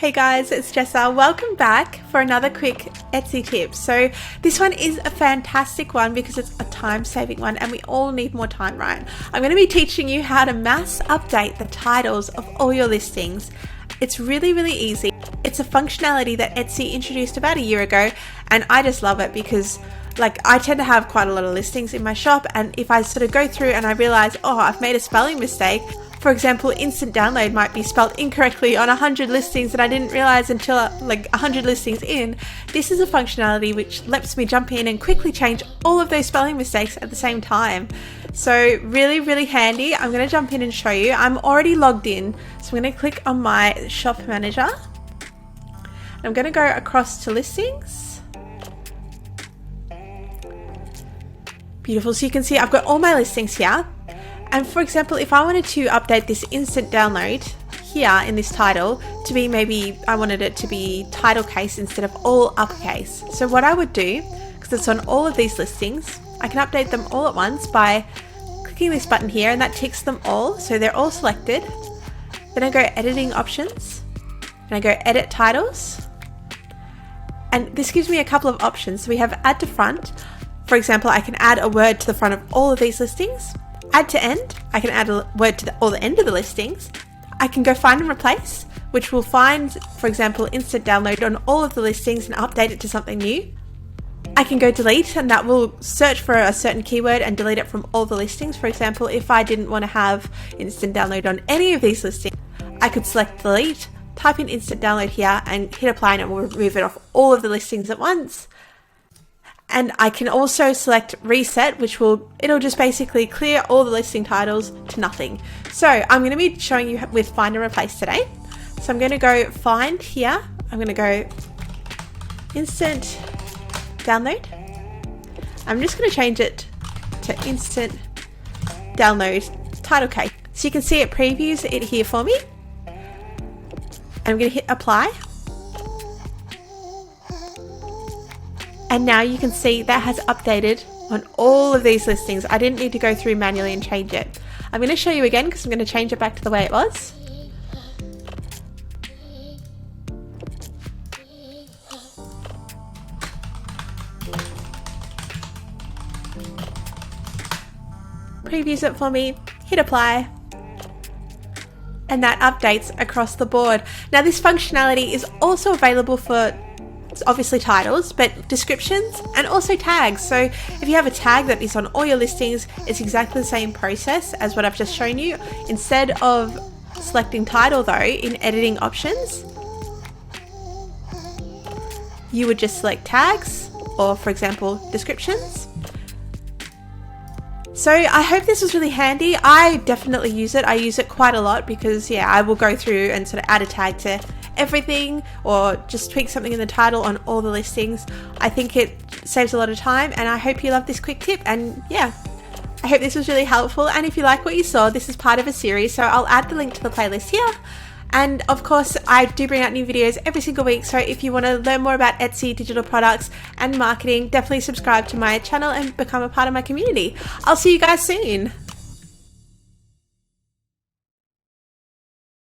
Hey guys, it's Jessa. Welcome back for another quick Etsy tip. So this one is a fantastic one because it's a time-saving one and we all need more time, right? I'm going to be teaching you how to mass update the titles of all your listings. It's really easy. It's a functionality that Etsy introduced about a year ago and I just love it because I tend to have quite a lot of listings in my shop, and if I sort of go through and I realize, oh, I've made a spelling mistake. For example, instant download might be spelled incorrectly on 100 listings that I didn't realize until 100 listings in. This is a functionality which lets me jump in and quickly change all of those spelling mistakes at the same time. So really handy. I'm going to jump in and show you. I'm already logged in, so I'm going to click on my shop manager. I'm going to go across to listings. Beautiful. So you can see I've got all my listings here. And for example, if I wanted to update this instant download here in this title to be, maybe I wanted it to be title case instead of all uppercase. So what I would do, because it's on all of these listings, I can update them all at once by clicking this button here, and that ticks them all. So they're all selected. Then I go editing options and I go edit titles. And this gives me a couple of options. So we have add to front. For example, I can add a word to the front of all of these listings. Add to end, I can add a word to the end of the listings. I can go find and replace, which will find, for example, instant download on all of the listings and update it to something new. I can go delete, and that will search for a certain keyword and delete it from all the listings. For example, if I didn't want to have instant download on any of these listings, I could select delete, type in instant download here and hit apply, and it will remove it off all of the listings at once. And I can also select reset, which it'll just basically clear all the listing titles to nothing. So I'm going to be showing you with find and replace today. So I'm going to go find here. I'm going to go instant download. I'm just going to change it to instant download title case. So you can see it previews it here for me. I'm going to hit apply. And now you can see that has updated on all of these listings. I didn't need to go through manually and change it. I'm going to show you again because I'm going to change it back to the way it was. Previews it for me, hit apply. And that updates across the board. Now this functionality is also available for obviously titles, but descriptions and also tags. So if you have a tag that is on all your listings, it's exactly the same process as what I've just shown you. Instead of selecting title though, in editing options, you would just select tags or, for example, descriptions. So I hope this was really handy. I definitely use it. I use it quite a lot because I will go through and sort of add a tag to everything or just tweak something in the title on all the listings. I think it saves a lot of time, and I hope you love this quick tip. And I hope this was really helpful, and if you like what you saw, this is part of a series, so I'll add the link to the playlist here. And of course, I do bring out new videos every single week, so if you want to learn more about Etsy, digital products and marketing, definitely subscribe to my channel and become a part of my community. I'll see you guys soon.